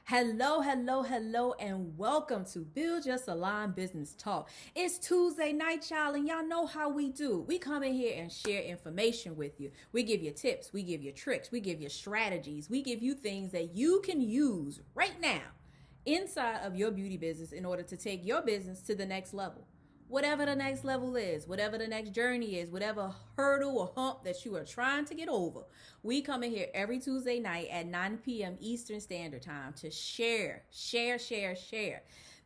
Hello, hello, hello, and welcome to Build Your Salon Business Talk. It's Tuesday night, y'all, and y'all know how we do. We come in here and share information with you. We give you tips, we give you tricks, we give you strategies, we give you things that you can use right now inside of your beauty business in order to take your business to the next level. Whatever the next level is, whatever the next journey is, whatever hurdle or hump that you are trying to get over, we come in here every Tuesday night at 9 p.m. Eastern Standard Time to share.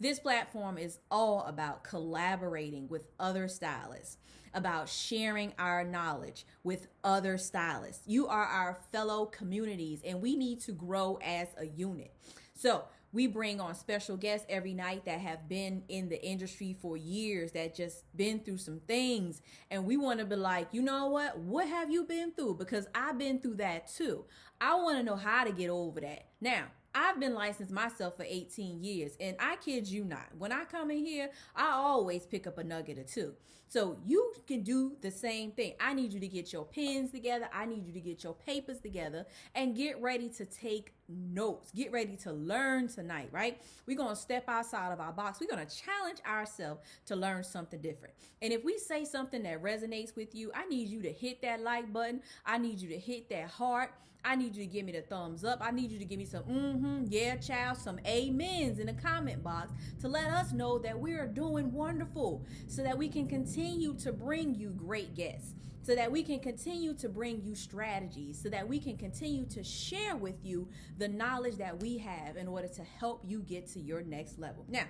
This platform is all about collaborating with other stylists, about sharing our knowledge with other stylists. You are our fellow communities, and we need to grow as a unit. So, we bring on special guests every night that have been in the industry for years, that just been through some things. And we want to be like, you know what have you been through? Because I've been through that too. I want to know how to get over that. Now, I've been licensed myself for 18 years, and I kid you not. When I come in here, I always pick up a nugget or two. So you can do the same thing. I need you to get your pens together. I need you to get your papers together and get ready to take notes. Get ready to learn tonight, right? We're going to step outside of our box. We're going to challenge ourselves to learn something different. And if we say something that resonates with you, I need you to hit that like button. I need you to hit that heart. I need you to give me the thumbs up. I need you to give me some yeah, child, some amens in the comment box to let us know that we are doing wonderful, so that we can continue to bring you great guests, so that we can continue to bring you strategies, so that we can continue to share with you the knowledge that we have in order to help you get to your next level. Now,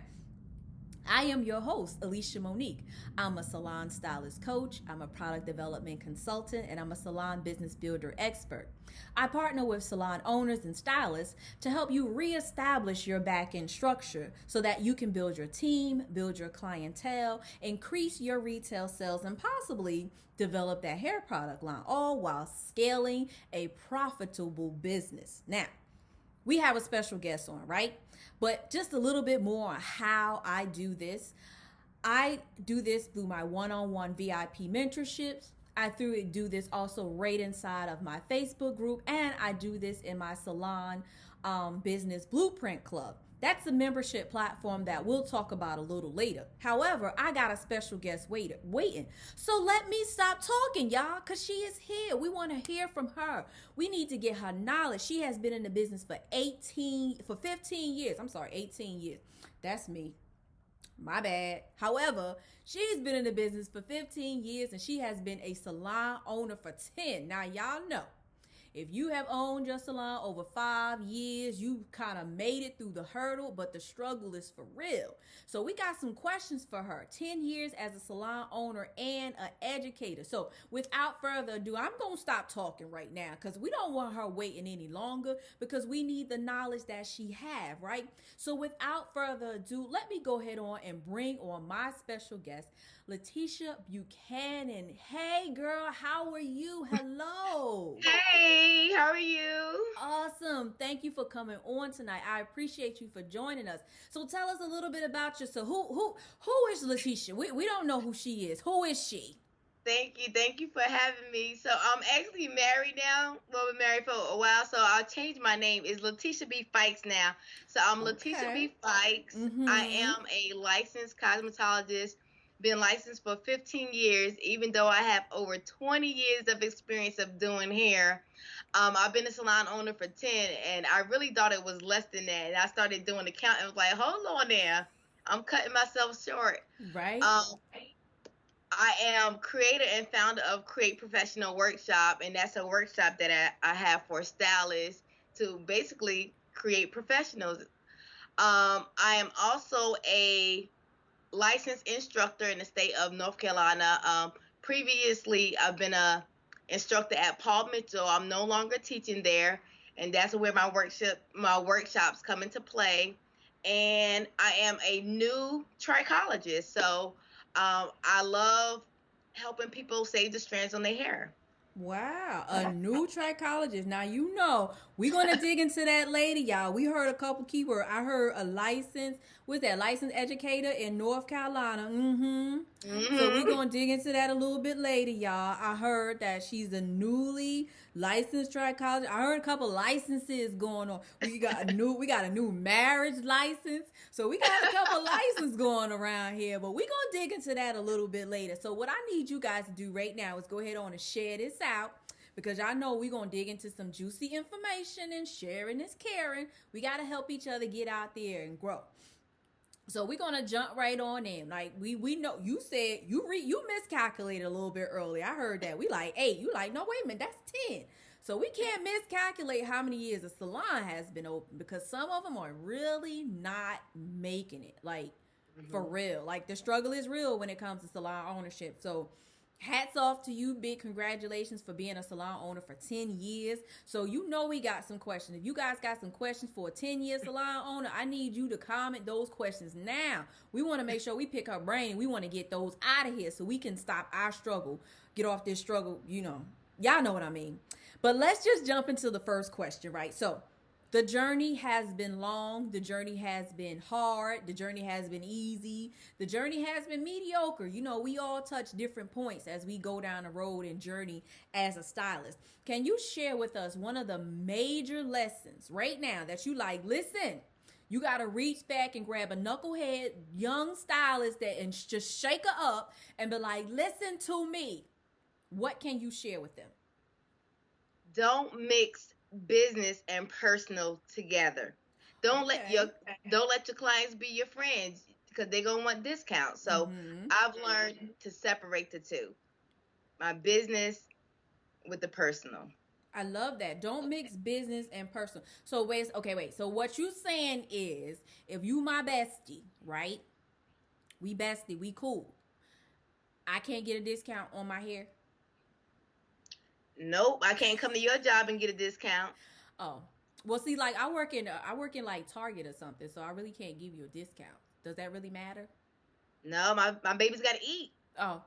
I am your host, ElishaMonique. I'm a salon stylist coach, I'm a product development consultant, and I'm a salon business builder expert. I partner with salon owners and stylists to help you reestablish your back end structure so that you can build your team, build your clientele, increase your retail sales, and possibly develop that hair product line, all while scaling a profitable business. Now, we have a special guest on, right? But just a little bit more on how I do this. I do this through my one-on-one VIP mentorships. I do this also right inside of my Facebook group, and I do this in my salon business blueprint club. That's a membership platform that we'll talk about a little later. However, I got a special guest waiting. So let me stop talking, y'all, because she is here. We want to hear from her. We need to get her knowledge. She has been in the business for 15 years. I'm sorry, 18 years. That's me. My bad. However, she's been in the business for 15 years and she has been a salon owner for 10. Now, y'all know, if you have owned your salon over 5 years, you kind of made it through the hurdle, but the struggle is for real. So we got some questions for her. 10 years as a salon owner and an educator. So without further ado, I'm going to stop talking right now because we don't want her waiting any longer, because we need the knowledge that she have, right? So without further ado, let me go ahead on and bring on my special guest, Latisha Buchanan. Hey girl, how are you? Hello. Hey, how are you? Awesome. Thank you for coming on tonight. I appreciate you for joining us. So tell us a little bit about yourself. Who is Latisha? We don't know who she is. Who is she? Thank you for having me. So I'm actually married now. Well, we're married for a while, so I'll change my name. It's Latisha B. Fikes now. So I'm Latisha Okay. B. Fikes. I Mm-hmm. am a licensed cosmetologist. Been licensed for 15 years, even though I have over 20 years of experience of doing hair. I've been a salon owner for 10, and I really thought it was less than that. And I started doing the count and was like, hold on there. I'm cutting myself short. Right? Um, I am creator and founder of Create Professional Workshop, and that's a workshop that I have for stylists to basically create professionals. I am also a licensed instructor in the state of North Carolina. Previously, I've been a instructor at Paul Mitchell. I'm no longer teaching there, and that's where my workshops come into play. And I am a new trichologist, so I love helping people save the strands on their hair. Wow, a new trichologist. Now, you know, We're gonna dig into that later, y'all. We heard a couple keywords. I heard a license, what's that, licensed educator in North Carolina. Mm-hmm. So we're Mm-hmm. gonna dig into that a little bit later, y'all. I heard that she's a newly licensed trichologist. I heard a couple licenses going on. We got a new marriage license. So we got a couple licenses going around here, but we're gonna dig into that a little bit later. So what I need you guys to do right now is go ahead on and share this out because y'all know we're going to dig into some juicy information and sharing is caring. We got to help each other get out there and grow. So we're gonna jump right on in. Like we know you said you miscalculated a little bit early. I heard that. We like 8. You like, no, wait a minute, that's 10. So we can't miscalculate how many years a salon has been open because some of them are really not making it. Like for Mm-hmm. real. Like the struggle is real when it comes to salon ownership. So hats off to you. Big congratulations for being a salon owner for 10 years. So you know we got some questions. If you guys got some questions for a 10-year salon owner, I need you to comment those questions now. We want to make sure we pick her brain. We want to get those out of here so we can stop our struggle. Get off this struggle, Y'all know what I mean. But let's just jump into the first question, right? So the journey has been long. The journey has been hard. The journey has been easy. The journey has been mediocre. We all touch different points as we go down the road and journey as a stylist. Can you share with us one of the major lessons right now that you like, listen, you got to reach back and grab a knucklehead young stylist that and just shake her up and be like, listen to me. What can you share with them? Don't mix business and personal together. Don't let your Okay. don't let your clients be your friends because they're gonna want discounts. So Mm-hmm. I've learned to separate the two, my business with the personal. I love that. Don't mix business and personal. So wait. So what you saying is, if you my bestie, right? We bestie, we cool. I can't get a discount on my hair. Nope, I can't come to your job and get a discount. Oh, well, see, like I work in like Target or something, so I really can't give you a discount. Does that really matter? No, my baby's got to eat. Oh,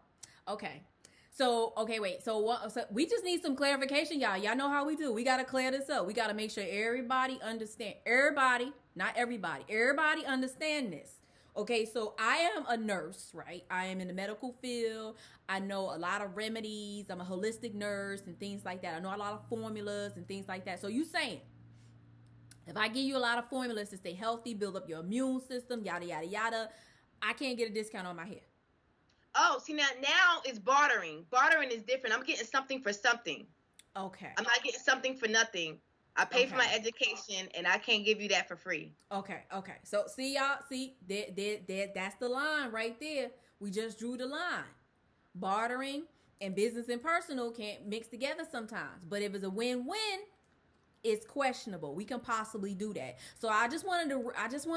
okay. So okay, wait. So what? So we just need some clarification, y'all. Y'all know how we do. We gotta clear this up. We gotta make sure everybody understand. Everybody, not everybody. Everybody understand this. Okay, so I am a nurse, right? I am in the medical field. I know a lot of remedies. I'm a holistic nurse and things like that. I know a lot of formulas and things like that. So you saying if I give you a lot of formulas to stay healthy, build up your immune system, yada yada yada, I can't get a discount on my hair. Oh, see now it's bartering. Bartering is different. I'm getting something for something. Okay. I'm not getting something for nothing. I pay for Okay. my education, and I can't give you that for free. Okay. So see y'all, see that's the line right there. We just drew the line. Bartering and business and personal can't mix together sometimes. But if it's a win-win, it's questionable. We can possibly do that. So I just wanted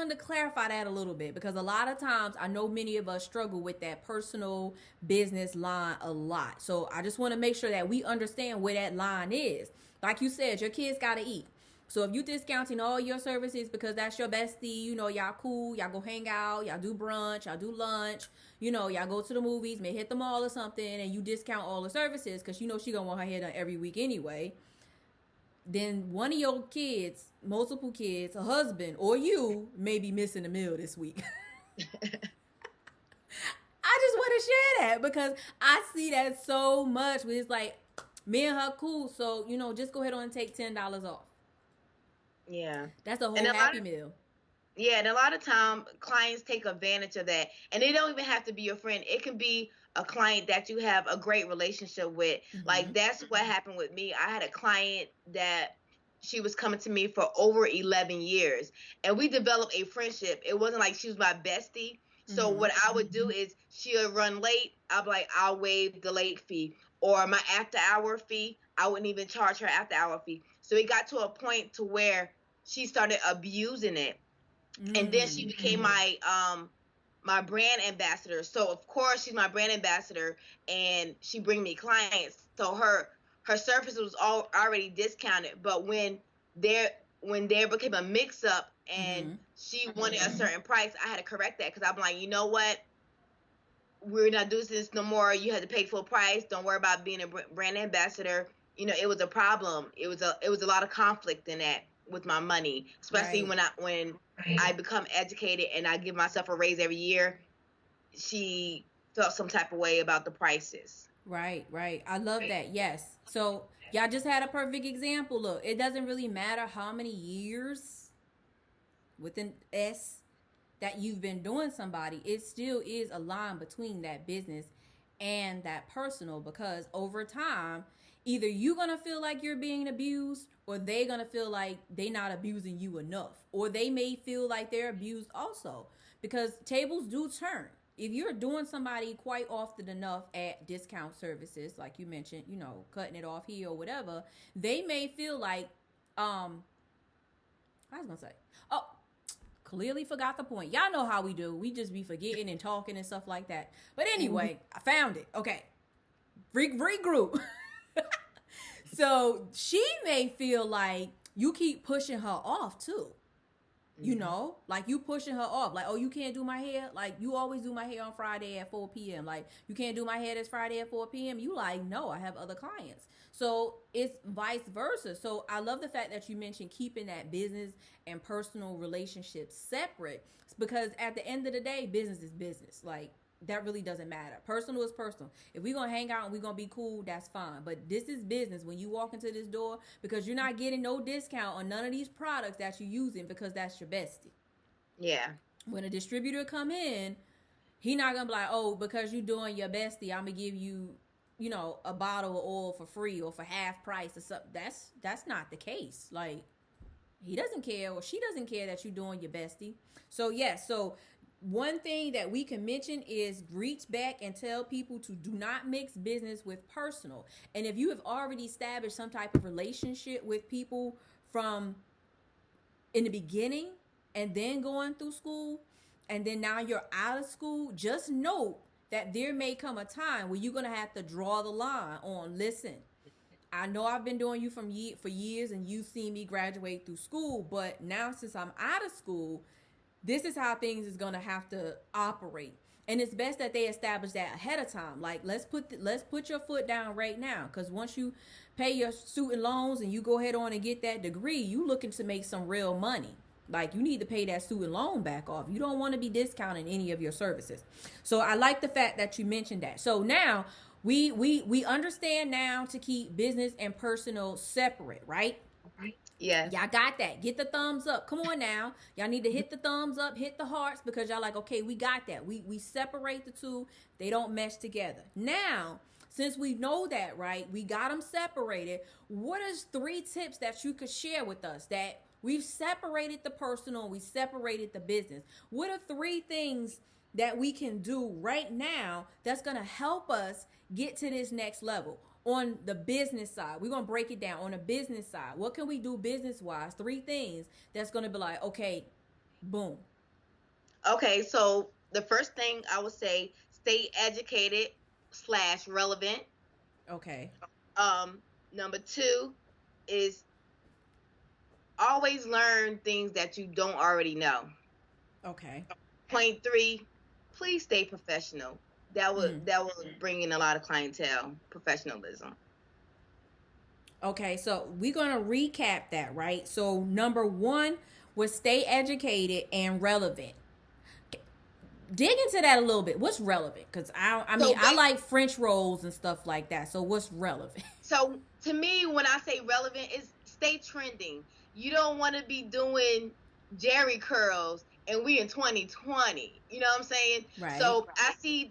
to clarify that a little bit because a lot of times I know many of us struggle with that personal business line a lot. So I just want to make sure that we understand where that line is. Like you said, your kids got to eat. So if you discounting all your services because that's your bestie, y'all cool, y'all go hang out, y'all do brunch, y'all do lunch, y'all go to the movies, may hit the mall or something, and you discount all the services because she gonna want her hair done every week anyway, then one of your kids, multiple kids, a husband, or you may be missing a meal this week. I just want to share that because I see that so much. Where it's like me and her cool, so just go ahead on and take $10 off. Yeah. That's a And whole a lot Happy of Meal. Yeah, and a lot of time clients take advantage of that. And they don't even have to be your friend. It can be a client that you have a great relationship with. Mm-hmm. Like that's what happened with me. I had a client that she was coming to me for over 11 years and we developed a friendship. It wasn't like she was my bestie. So Mm-hmm. what I would do is she'll run late. I'll be like, I'll waive the late fee or my after hour fee. I wouldn't even charge her after hour fee. So it got to a point to where she started abusing it, and then she Mm. became my brand ambassador. So of course she's my brand ambassador and she bring me clients. So her service was all already discounted, but when there became a mix up and Mm-hmm. she wanted a certain price, I had to correct that because I'm like, you know what, we're not doing this no more. You had to pay full price. Don't worry about being a brand ambassador. it was a problem. It was a lot of conflict in that with my money, especially Right. when I become educated and I give myself a raise every year. She felt some type of way about the prices. Right, right. I love that. Yes. So y'all just had a perfect example. Look, it doesn't really matter how many years with an S that you've been doing somebody, it still is a line between that business and that personal, because over time, either you're gonna feel like you're being abused or they're gonna feel like they're not abusing you enough. Or they may feel like they're abused also. Because tables do turn. If you're doing somebody quite often enough at discount services, like you mentioned, cutting it off here or whatever, they may feel like, I was gonna say, oh, clearly forgot the point. Y'all know how we do. We just be forgetting and talking and stuff like that. But anyway, I found it. Okay. Regroup. So she may feel like you keep pushing her off too. Like you pushing her off. Like, oh, you can't do my hair? Like, you always do my hair on Friday at 4 p.m. Like, you can't do my hair this Friday at 4 p.m. You like, no, I have other clients. So it's vice versa. So I love the fact that you mentioned keeping that business and personal relationships separate, because at the end of the day, business is business. Like, that really doesn't matter. Personal is personal. If we're gonna hang out and we're gonna be cool, that's fine. But this is business when you walk into this door, because you're not getting no discount on none of these products that you're using because that's your bestie. Yeah. When a distributor come in, he not gonna be like, oh, because you doing your bestie, I'm gonna give you, a bottle of oil for free or for half price or something. That's not the case. Like, he doesn't care or she doesn't care that you're doing your bestie. So yes, so one thing that we can mention is reach back and tell people to do not mix business with personal. And if you have already established some type of relationship with people from in the beginning and then going through school and then now you're out of school, just note that there may come a time where you're going to have to draw the line on, listen, I know I've been doing you for years and you've seen me graduate through school, but now since I'm out of school, this is how things is going to have to operate. And it's best that they establish that ahead of time. Like, let's put your foot down right now, because once you pay your student loans and you go ahead on and get that degree, you looking to make some real money. Like, you need to pay that student loan back off. You don't want to be discounting any of your services. So I like the fact that you mentioned that. So now we understand now to keep business and personal separate, right? Yes. Y'all got that. Get the thumbs up. Come on now. Y'all need to hit the thumbs up, hit the hearts, because y'all like, okay, we got that. We separate the two. They don't mesh together. Now, since we know that, right, we got them separated. What is 3 tips that you could share with us that we've separated the personal, we separated the business? What are 3 things that we can do right now that's going to help us get to this next level? On the business side, we're going to break it down. On the business side, what can we do business wise? 3 things that's going to be like, okay, boom. Okay, so the first thing I would say, stay educated / relevant. Okay. Number 2 is always learn things that you don't already know. Okay. Point 3, please stay professional. That would bring in a lot of clientele, professionalism. Okay, so we're going to recap that, right? So number 1 was stay educated and relevant. Dig into that a little bit. What's relevant? Because I like French rolls and stuff like that. So what's relevant? So to me, when I say relevant, is stay trending. You don't want to be doing Jerry curls and we in 2020. You know what I'm saying? Right. So I see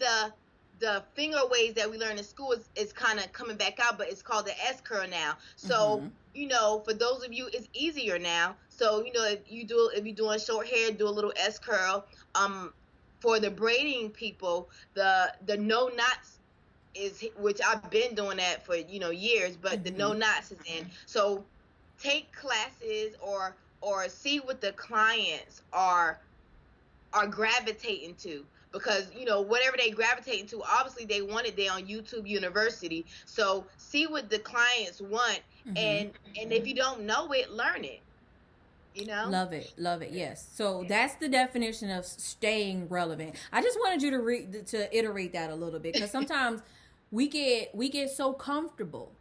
the finger waves that we learned in school is kind of coming back out, but it's called the S curl now. So for those of you, it's easier now. So if you're doing short hair, do a little S curl. For the braiding people, the no knots is, which I've been doing that for years, but the no knots is in. So take classes or see what the clients are gravitating to, because whatever they gravitating to, obviously they want it there on YouTube University. So see what the clients want, and if you don't know it, learn it. Love it. Yes. So that's the definition of staying relevant. I just wanted you to iterate that a little bit, because sometimes we get so comfortable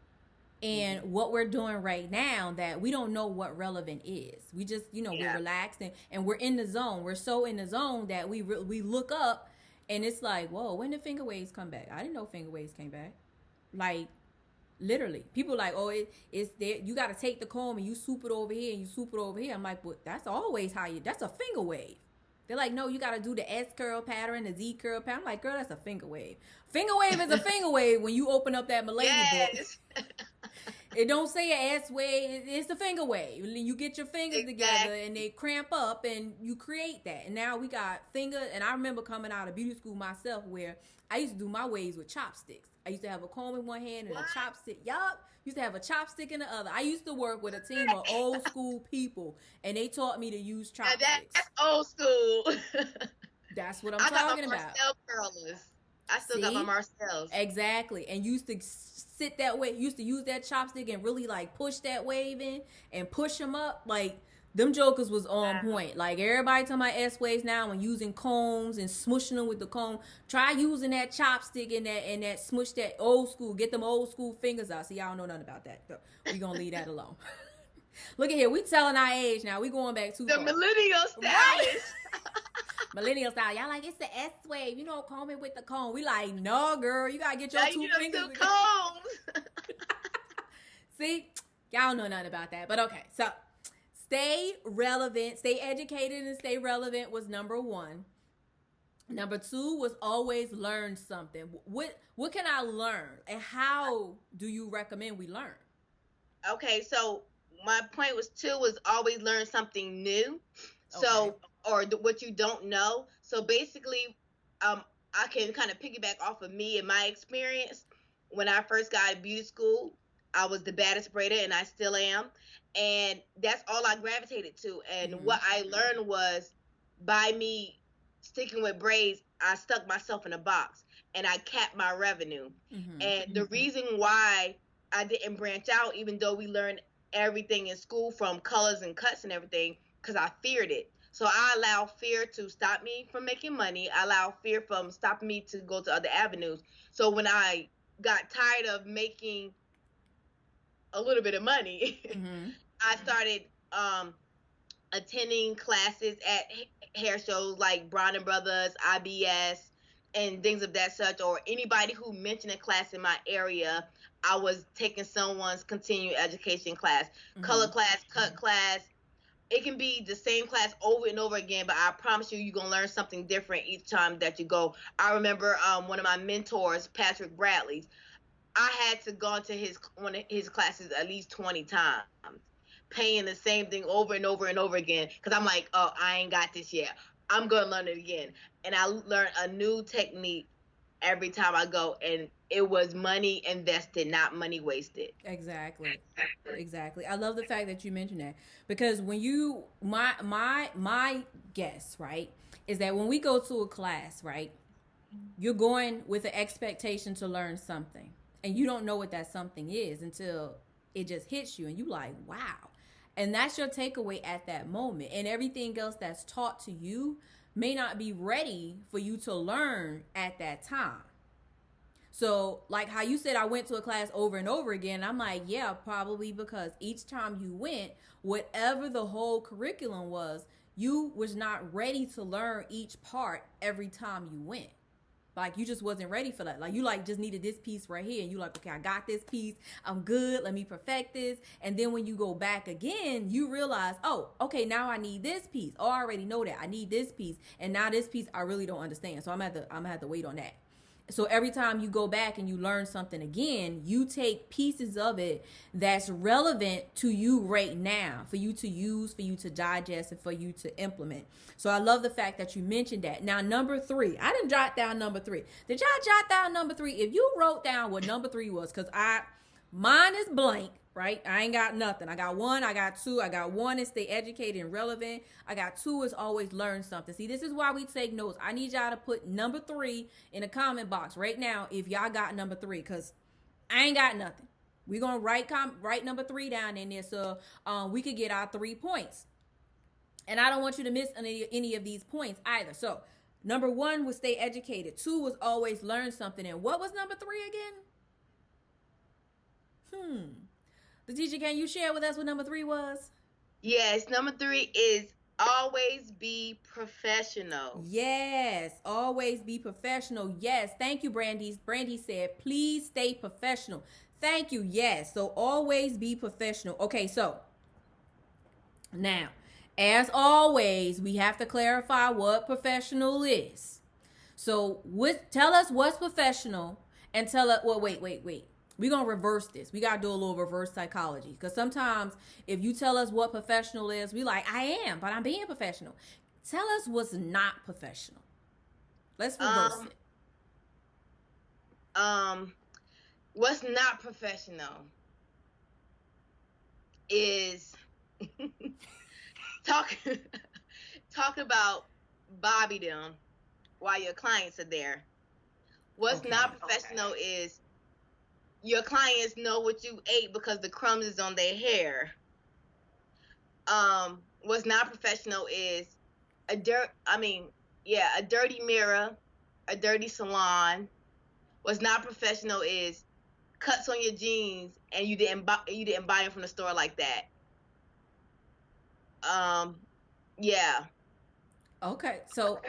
And what we're doing right now, that we don't know what relevant is. We just, we're Yeah. relaxed, and we're in the zone. We're so in the zone that we look up, and it's like, whoa, when did finger waves come back? I didn't know finger waves came back. Like, literally, people like, oh, it's there. You got to take the comb and you swoop it over here and you swoop it over here. I'm like, but that's always how you. That's a finger wave. They're like, no, you got to do the S curl pattern, the Z curl pattern. I'm like, girl, that's a finger wave. Finger wave is a finger wave when you open up that Milady book. Yes. It don't say an S wave. It's the finger wave. You get your fingers together Exactly. and they cramp up and you create that. And now we got finger. And I remember coming out of beauty school myself where I used to do my waves with chopsticks. I used to have a comb in one hand and What? a chopstick. Yup. Used to have a chopstick in the other. I used to work with a team of old school people, and they taught me to use Now chopsticks. that's old school. That's what I'm I got talking my about. Marcel curlers. I still got my See? Marcels. Exactly. And used to sit that way, used to use that chopstick and really like push that wave in and push them up. Like, them jokers was on point. Like, everybody talking about S waves now and using combs and smushing them with the comb. Try using that chopstick and that smush, that old school. Get them old school fingers out. See, y'all don't know nothing about that. So we gonna leave that alone. Look at here, we telling our age now. We going back too The far. millennial Right? stylist. Millennial style. Y'all like, it's the S wave. Comb it with the comb. We like, no, girl. You got to get your Now two you them fingers two together. combs. See? Y'all know nothing about that. But okay. So, stay relevant. Stay educated and stay relevant was number one. Number two was always learn something. What can I learn? And how do you recommend we learn? Okay, so my point was two was always learn something new. Okay. So or what you don't know. So basically, I can kind of piggyback off of me and my experience. When I first got to beauty school, I was the baddest braider, and I still am. And that's all I gravitated to. And Mm-hmm. what I learned was by me sticking with braids, I stuck myself in a box and I capped my revenue. Mm-hmm. And the reason why I didn't branch out, even though we learned everything in school from colors and cuts and everything, because I feared it. So I allow fear to stop me from making money. I allow fear from stopping me to go to other avenues. So when I got tired of making a little bit of money, Mm-hmm. I started attending classes at hair shows like Brown and Brothers, IBS, and things of that such, or anybody who mentioned a class in my area. I was taking someone's continuing education class, color Mm-hmm. class, cut class. It can be the same class over and over again, but I promise you, you're gonna learn something different each time that you go. I remember one of my mentors, Patrick Bradley's. I had to go to one of his classes at least 20 times, paying the same thing over and over and over again. Because I'm like, oh, I ain't got this yet. I'm gonna learn it again, and I learned a new technique every time I go, and it was money invested, not money wasted. Exactly. Exactly. I love the fact that you mentioned that, because when you my guess, right, is that when we go to a class, right, you're going with an expectation to learn something, and you don't know what that something is until it just hits you and you like, wow. And that's your takeaway at that moment. And everything else that's taught to you may not be ready for you to learn at that time. So, like how you said, I went to a class over and over again. I'm like, yeah, probably because each time you went, whatever the whole curriculum was, you was not ready to learn each part every time you went. Like, you just wasn't ready for that. Like, you like just needed this piece right here, and you like, okay, I got this piece, I'm good, let me perfect this. And then when you go back again, you realize, oh, okay, now I need this piece. Oh, I already know that I need this piece, and now this piece I really don't understand, so I'm gonna have to wait on that. So every time you go back and you learn something again, you take pieces of it that's relevant to you right now, for you to use, for you to digest, and for you to implement. So I love the fact that you mentioned that. Now, number three, I didn't jot down number three. Did y'all jot down number three? If you wrote down what number three was, because mine is blank, right? I ain't got nothing. I got one, I got two. I got one is stay educated and relevant. I got two is always learn something. See, this is why we take notes. I need y'all to put number three in the comment box right now if y'all got number three, because I ain't got nothing. We're gonna write number three down in there so we could get our 3 points. And I don't want you to miss any of these points either. So number one was stay educated. Two was always learn something. And what was number three again? Latisha, can you share with us what number 3 was? Yes, number 3 is always be professional. Yes, always be professional. Yes, thank you, Brandy. Brandy said, please stay professional. Thank you. Yes, so always be professional. Okay, so now, as always, we have to clarify what professional is. So, tell us what's professional, and tell us. Well, wait. We're gonna reverse this. We gotta do a little reverse psychology, because sometimes if you tell us what professional is, we like, I am, but I'm being professional. Tell us what's not professional. Let's reverse it. What's not professional is talk about Bobby them while your clients are there. What's not professional is your clients know what you ate because the crumbs is on their hair. What's not professional is a dirty mirror, a dirty salon. What's not professional is cuts on your jeans and you didn't buy them from the store like that. Yeah. Okay, so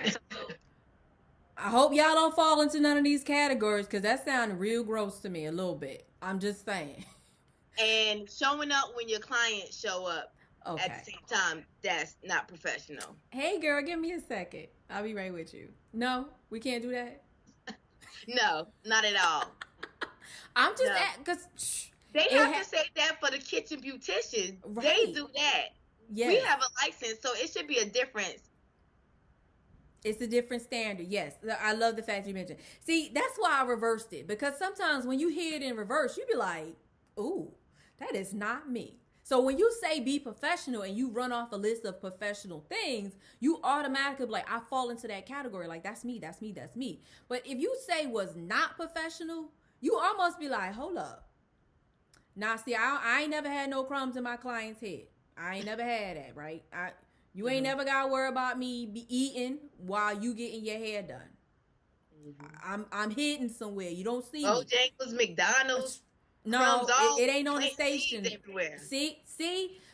I hope y'all don't fall into none of these categories, because that sounded real gross to me a little bit. I'm just saying. And showing up when your clients show up at the same time, that's not professional. Hey, girl, give me a second. I'll be right with you. No, we can't do that? No, not at all. I'm just because they have to say that for the kitchen beauticians. Right. They do that. Yes. We have a license, so it should be a difference. It's a different standard. Yes. I love the fact you mentioned. See, that's why I reversed it, because sometimes when you hear it in reverse, you be like, ooh, that is not me. So when you say be professional and you run off a list of professional things, you automatically be like, I fall into that category. Like, that's me. But if you say was not professional, you almost be like, hold up. Now, see, I ain't never had no crumbs in my client's head. I ain't never had that, right? You ain't never got to worry about me be eating while you getting your hair done. I'm hidden somewhere. You don't see me. Bojangles, McDonald's. No, it ain't on the station. Everywhere. See?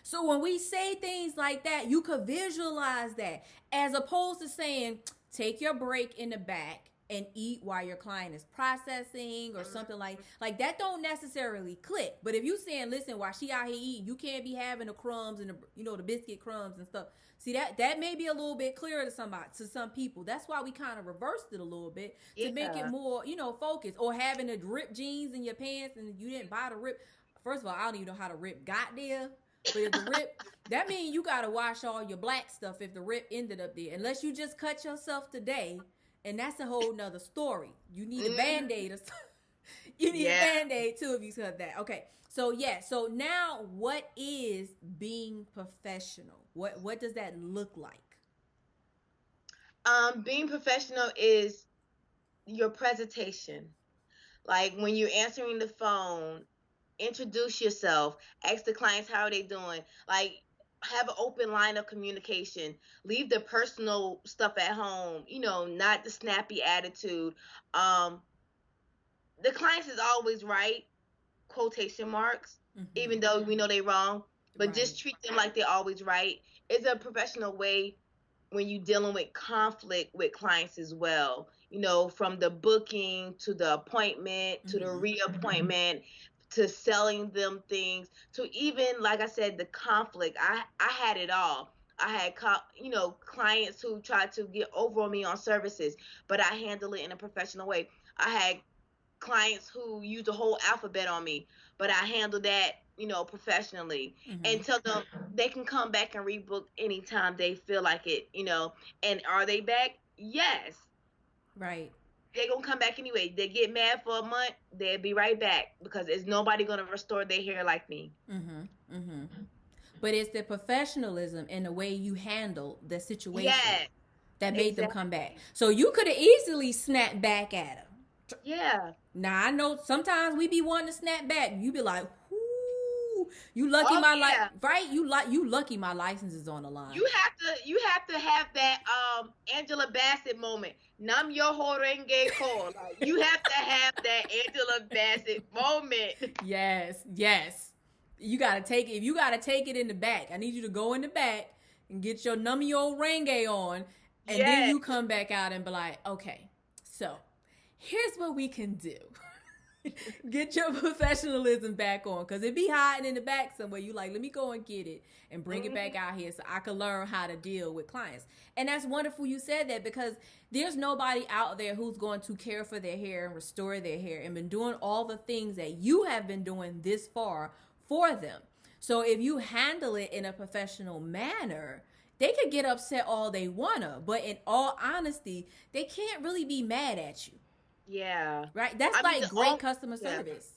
So when we say things like that, you could visualize that, as opposed to saying, take your break in the back and eat while your client is processing or something like that. Don't necessarily click. But if you saying, listen, while she out here eating, you can't be having the crumbs and the biscuit crumbs and stuff. See, that may be a little bit clearer to some people. That's why we kind of reversed it a little bit to make it more, focused. Or having the ripped jeans in your pants and you didn't buy the rip. First of all, I don't even know how the rip got there. But if the rip, that means you got to wash all your black stuff if the rip ended up there. Unless you just cut yourself today. And that's a whole nother story. You need a Band-Aid or something. You need a Band-Aid too if you cut that. Okay. So so now what is being professional? What does that look like? Being professional is your presentation. Like when you're answering the phone, introduce yourself, ask the clients how are they doing. Like, have an open line of communication. Leave the personal stuff at home, not the snappy attitude. The clients is always right, quotation marks, even though we know they're wrong, but just treat them like they're always right. It's a professional way when you're dealing with conflict with clients as well, from the booking to the appointment to the reappointment, to selling them things, to even, like I said, the conflict. I had it all. I had, clients who tried to get over on me on services, but I handle it in a professional way. I had clients who used the whole alphabet on me, but I handled that, professionally, and tell them they can come back and rebook anytime they feel like it, and are they back? Yes. Right. They're going to come back anyway. They get mad for a month, they'll be right back, because there's nobody going to restore their hair like me. But it's the professionalism and the way you handle the situation that made them come back. So you could have easily snapped back at them. Yeah. Now, I know sometimes we be wanting to snap back. You be like, ooh, you lucky my life, right? You lucky my license is on the line. You have to have that Angela Bassett moment. Nam yo horenge ko. Like, you have to have that Angela Bassett moment. Yes. You gotta take it. If you gotta take it in the back, I need you to go in the back and get your nummy old Renge on, and then Yes. you come back out and be like, okay, so here's what we can do. Get your professionalism back on, because it be hiding in the back somewhere. You like, let me go and get it and bring it back out here so I can learn how to deal with clients. And that's wonderful you said that, because there's nobody out there who's going to care for their hair and restore their hair and been doing all the things that you have been doing this far for them. So if you handle it in a professional manner, they could get upset all they wanna, but in all honesty, they can't really be mad at you. Yeah. Right? That's I mean, like great customer yeah. service.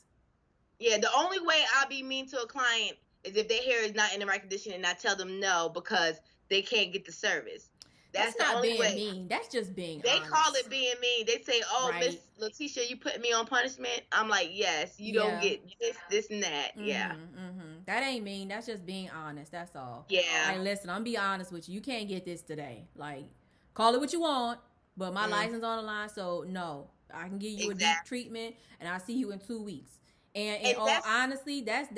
Yeah, the only way I'll be mean to a client is if their hair is not in the right condition and I tell them no because they can't get the service. That's The not only being way. mean. That's just being They honest. call it being mean. They say, "Oh, Miss Right. Latisha, you putting me on punishment." I'm like, "Yes, you don't Yeah. get this, and that." Yeah. That ain't mean. That's just being honest. That's all. Yeah. Like, listen, I'm be honest with you. You can't get this today. Like, call it what you want, but my license on the line, so no, I can give you a deep Exactly. treatment, and I'll see you in 2 weeks. And in And all that's honesty, that's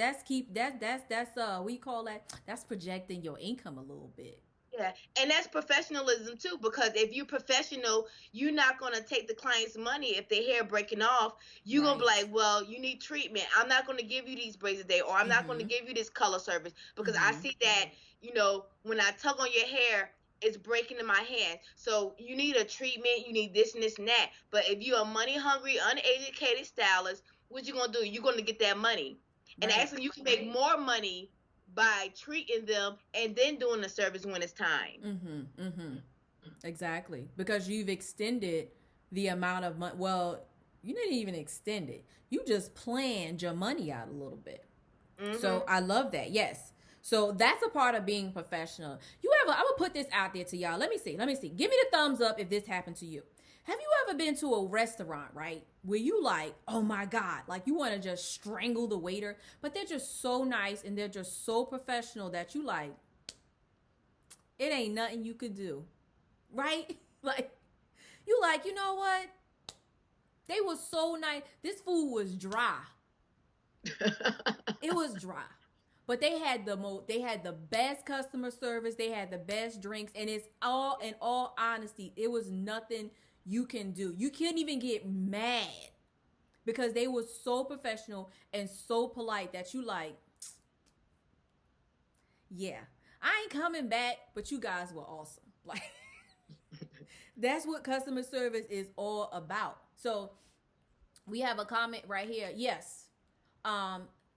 we call that, that's projecting your income a little bit. Yeah, and that's professionalism too. Because if you're professional, you're not gonna take the client's money if their hair breaking off. You're gonna be Right. like, "Well, you need treatment. I'm not gonna give you these braids today, or I'm not gonna give you this color service because I see that when I tug on your hair, it's breaking in my hand. So you need a treatment. You need this and this and that. But if you're a money hungry, uneducated stylist, what you gonna do? You're gonna get that money, and Right. actually you can make more money by treating them and then doing the service when it's time. Exactly. Because you've extended the amount of money. Well, you didn't even extend it. You just planned your money out a little bit. So I love that. Yes. So that's a part of being professional. I'm gonna put this out there to y'all. Let me see. Give me the thumbs up if this happened to you. Have you ever been to a restaurant, right, where you like, oh my God, like you want to just strangle the waiter, but they're just so nice and they're just so professional that you like, it ain't nothing you could do, right? Like, you know what? They were so nice. This food was dry. It was dry. But they had the best customer service, they had the best drinks, and it's all, in all honesty, it was nothing you can do. You couldn't even get mad because they were so professional and so polite that you like, yeah, I ain't coming back, but you guys were awesome. Like, that's what customer service is all about. So we have a comment right here. Yes.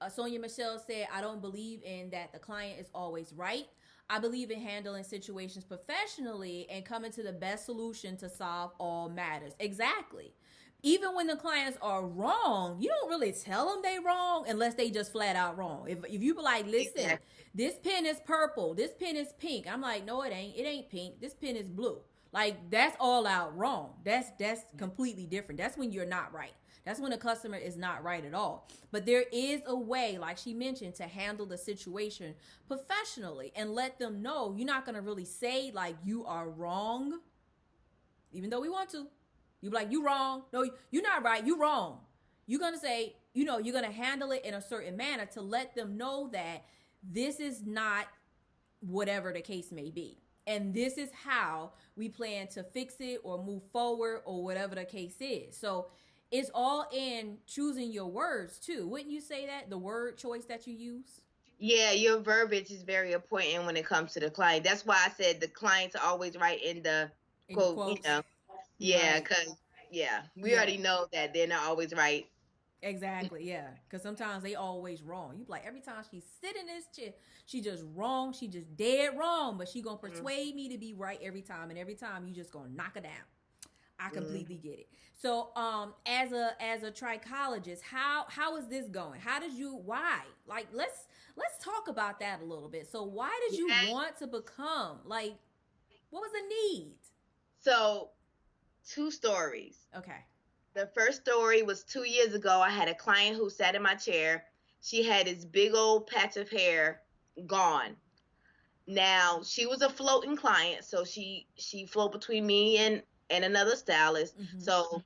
Sonia Michelle said, I don't believe in that the client is always right. I believe in handling situations professionally and coming to the best solution to solve all matters. Exactly. Even when the clients are wrong, you don't really tell them they wrong unless they just flat out wrong. If you be like, listen, Exactly. This pen is purple, this pen is pink. I'm like, no, it ain't. It ain't pink. This pen is blue. Like, that's all out wrong. That's completely different. That's when you're not right. That's when a customer is not right at all. But there is a way, like she mentioned, to handle the situation professionally and let them know you're not going to really say, like, you are wrong, even though we want to. You be like, you wrong. No, you're not right. You wrong. You're going to say, you're going to handle it in a certain manner to let them know that this is not whatever the case may be. And this is how we plan to fix it or move forward or whatever the case is. So it's all in choosing your words too. Wouldn't you say that? The word choice that you use? Yeah, your verbiage is very important when it comes to the client. That's why I said the clients are always right in the In the quote, quotes. Yeah, Right. because, we Yeah. already know that they're not always right. Exactly, yeah. Because sometimes they always wrong. You be like, every time she sit in this chair, she just wrong. She just dead wrong. But she gonna persuade me to be right every time. And every time you just gonna knock her down. I completely get it. So, as a trichologist, how is this going? Why? Like, let's talk about that a little bit. So, why did you want to become, like, what was the need? So, 2 stories. Okay. The first story was 2 years ago. I had a client who sat in my chair. She had this big old patch of hair gone. Now, she was a floating client, so she floated between me and another stylist. So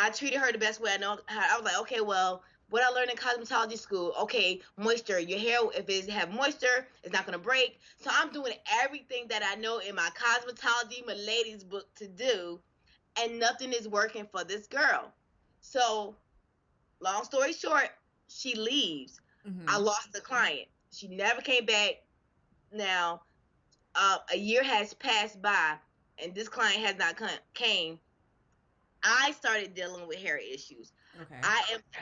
I treated her the best way I know how. I was like, okay, well, what I learned in cosmetology school. Okay, moisture. Your hair, if it have moisture, it's not gonna break. So I'm doing everything that I know in my cosmetology, my ladies book to do, and nothing is working for this girl. So, long story short, she leaves. I Mm-hmm. lost the client. She never came back. Now, a year has passed by, and this client has not came. I started dealing with hair issues. Okay.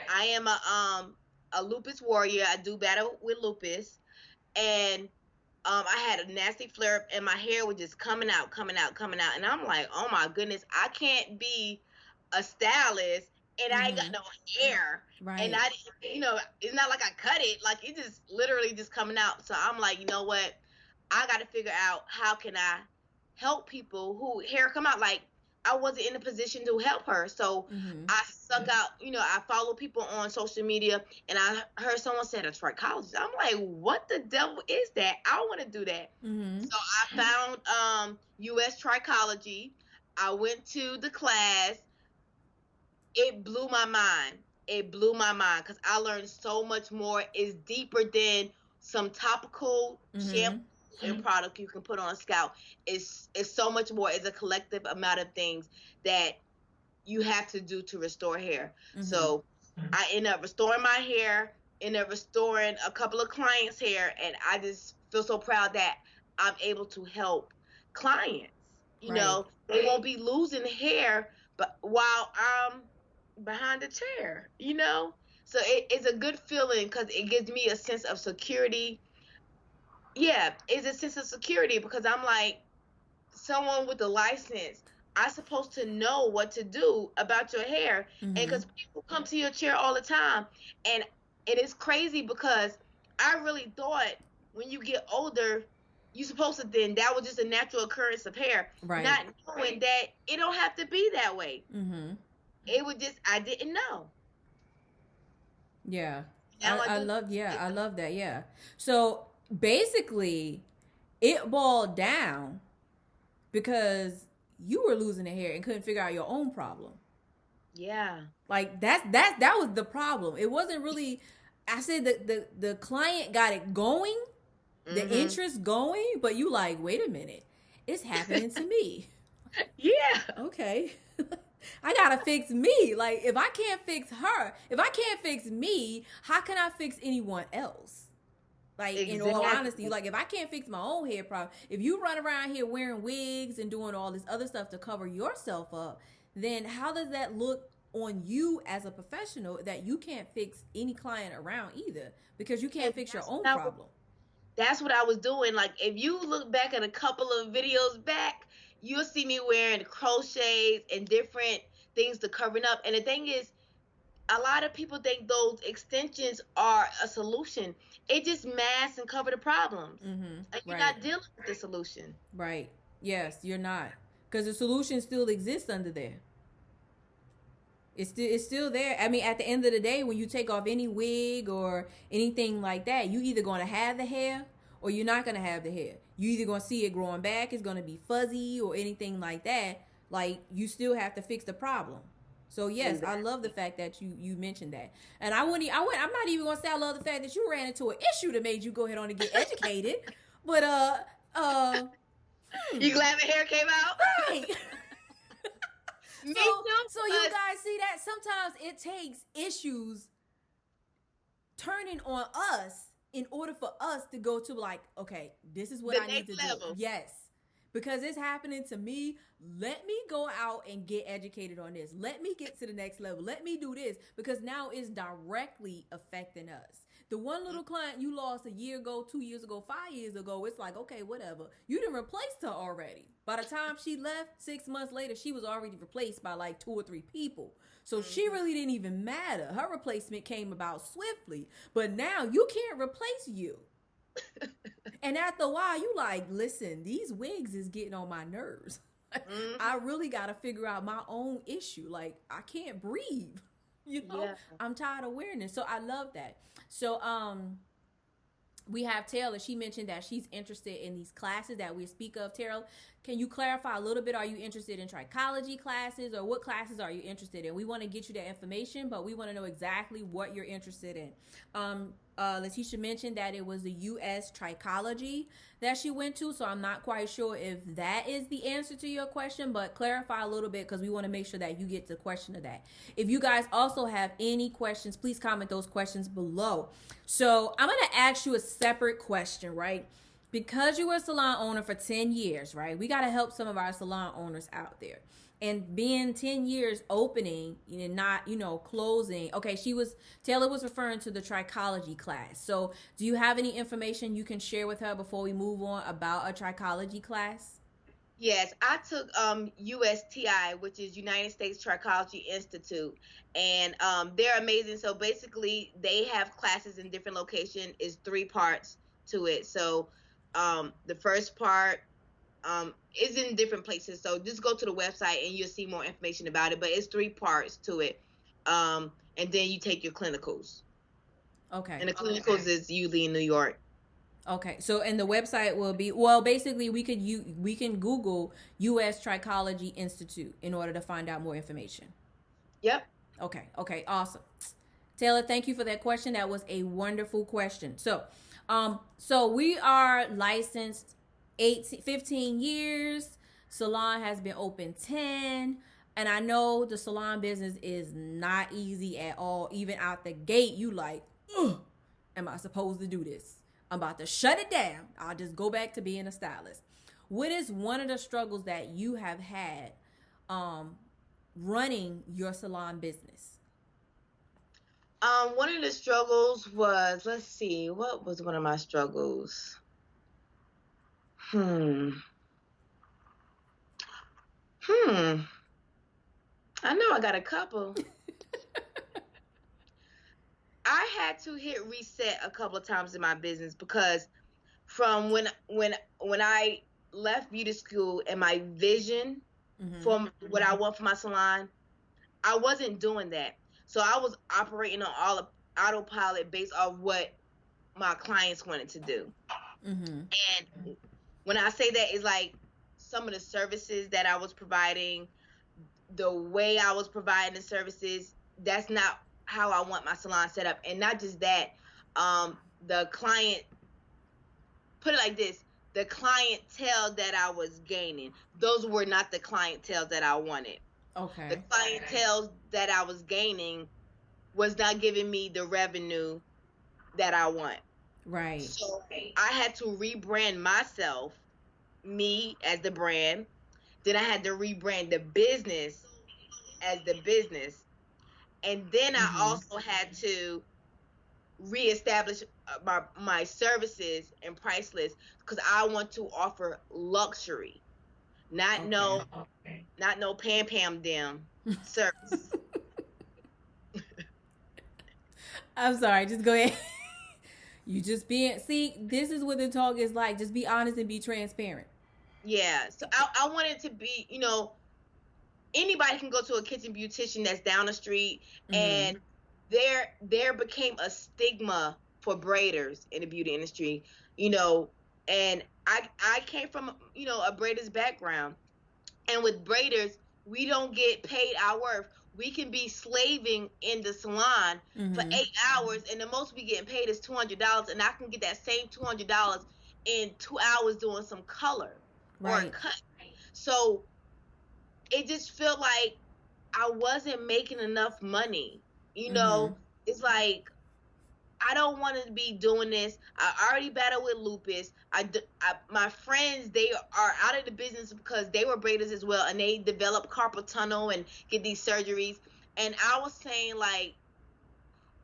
I am a lupus warrior. I do battle with lupus, and I had a nasty flare up, and my hair was just coming out, coming out, coming out, and I'm like, oh my goodness, I can't be a stylist and I ain't got Mm-hmm. no hair, and Right. I, it's not like I cut it, like it just literally just coming out. So I'm like, you know what, I got to figure out how can I help people who hair come out. Like I wasn't in a position to help her, so Mm-hmm. I suck out. I follow people on social media, and I heard someone said a trichologist. I'm like, what the devil is that? I want to do that. Mm-hmm. So I found U.S. trichology. I went to the class. It blew my mind. It blew my mind because I learned so much more. It's deeper than some topical Mm-hmm. shampoo and product you can put on a scalp. It's so much more. It's a collective amount of things that you have to do to restore hair. Mm-hmm. So I end up restoring my hair, end up restoring a couple of clients' hair, and I just feel so proud that I'm able to help clients. Right. They won't be losing hair, but while I'm behind the chair. So it's a good feeling because it gives me a sense of security. Yeah, it's a sense of security because I'm like, someone with a license, I supposed to know what to do about your hair. And Mm-hmm. because people come to your chair all the time, and it is crazy because I really thought when you get older, you supposed to then that was just a natural occurrence of hair, Right. not knowing that it don't have to be that way. Mm-hmm. It was just I didn't know. Yeah. Now I do. I love that. Yeah. So basically it boiled down because you were losing the hair and couldn't figure out your own problem. Yeah. Like that was the problem. It wasn't really. I said that the client got it going, the Mhm. interest going, but you like, wait a minute, it's happening to me. Yeah. Okay. I gotta fix me. Like if I can't fix her, if I can't fix me, how can I fix anyone else? Like in all honesty, Exactly. like if I can't fix my own hair problem, if you run around here wearing wigs and doing all this other stuff to cover yourself up, then how does that look on you as a professional that you can't fix any client around either because you And can't fix your own problem? that's what I was doing. Like if you look back at a couple of videos back, you'll see me wearing crochets and different things to covering up. And the thing is, a lot of people think those extensions are a solution. It just masks and cover the problems. Mm-hmm. Like you're Right. not dealing with the solution. Right. Yes, you're not. Because the solution still exists under there. It's still there. I mean, at the end of the day, when you take off any wig or anything like that, you either gonna have the hair or you're not gonna have the hair. You either gonna see it growing back, it's gonna be fuzzy or anything like that. Like you still have to fix the problem. So yes, I love the Exactly. fact that you mentioned that, and I'm not even gonna say I love the fact that you ran into an issue that made you go ahead on and get educated, but uh, You hmm, glad the hair came out? right. Me So too. so you guys see that sometimes it takes issues turning on us in order for us to go to like, okay, this is what The I need next to do. level. Yes. Because it's happening to me. Let me go out and get educated on this. Let me get to the next level. Let me do this because now it's directly affecting us. The one little client you lost a year ago, 2 years ago, 5 years ago, it's like, okay, whatever. You done replaced her already. By the time she left, 6 months later, she was already replaced by like 2 or 3 people. So she Mhm. really didn't even matter. Her replacement came about swiftly. But now you can't replace you. And after a while, you like, listen, these wigs is getting on my nerves. Mhm. I really got to figure out my own issue. Like, I can't breathe. You know, Yeah. I'm tired of wearing this. So I love that. So, we have Taylor. She mentioned that she's interested in these classes that we speak of. Taylor, can you clarify a little bit? Are you interested in trichology classes, or what classes are you interested in? We want to get you that information, but we want to know exactly what you're interested in. Latisha mentioned that it was the U.S. trichology that she went to, so I'm not quite sure if that is the answer to your question, but clarify a little bit because we want to make sure that you get the question of that. If you guys also have any questions, please comment those questions below. So I'm going to ask you a separate question, right? Because you were a salon owner for 10 years, right? We got to help some of our salon owners out there. And being 10 years opening and not, closing. Okay, Taylor was referring to the trichology class. So do you have any information you can share with her before we move on about a trichology class? Yes, I took USTI, which is United States Trichology Institute, and they're amazing. So basically, they have classes in different locations. Is 3 parts to it. So the first part is in different places. So just go to the website and you'll see more information about it. But it's 3 parts to it, and then you take your clinicals. Okay. And the clinicals is usually in New York. Okay, so and the website will be basically we can Google U.S. Trichology Institute in order to find out more information. Yep. Okay, awesome. Taylor, thank you for that question. That was a wonderful question. So we are licensed 15 years. Salon has been open 10. And I know the salon business is not easy at all. Even out the gate, you like, ugh, am I supposed to do this? I'm about to shut it down. I'll just go back to being a stylist. What is one of the struggles that you have had running your salon business? One of the struggles was, let's see, what was one of my struggles? I know I got a couple. I had to hit reset a couple of times in my business because from when I left beauty school and my vision from what I want for my salon, I wasn't doing that. So I was operating on all of autopilot based off what my clients wanted to do. And when I say that, it's like some of the services that I was providing, the way I was providing the services, that's not how I want my salon set up. And not just that, the client, put it like this, the clientele that I was gaining, those were not the clientele that I wanted. Okay. The clientele that I was gaining was not giving me the revenue that I want. Right. So I had to rebrand myself, me as the brand. Then I had to rebrand the business as the business. And then I also had to reestablish my services and price list because I want to offer luxury, not no pam pam damn service. I'm sorry, just go ahead. You just this is what the talk is like. Just be honest and be transparent. Yeah. So I want it to be, anybody can go to a kitchen beautician that's down the street, and there became a stigma for braiders in the beauty industry, and I came from, a braider's background. And with braiders, we don't get paid our worth. We can be slaving in the salon for 8 hours, and the most we getting paid is $200, and I can get that same $200 in 2 hours doing some color or a cut. So it just felt like I wasn't making enough money. It's like, I don't want to be doing this. I already battle with lupus. My friends, they are out of the business because they were braiders as well, and they develop carpal tunnel and get these surgeries. And I was saying, like,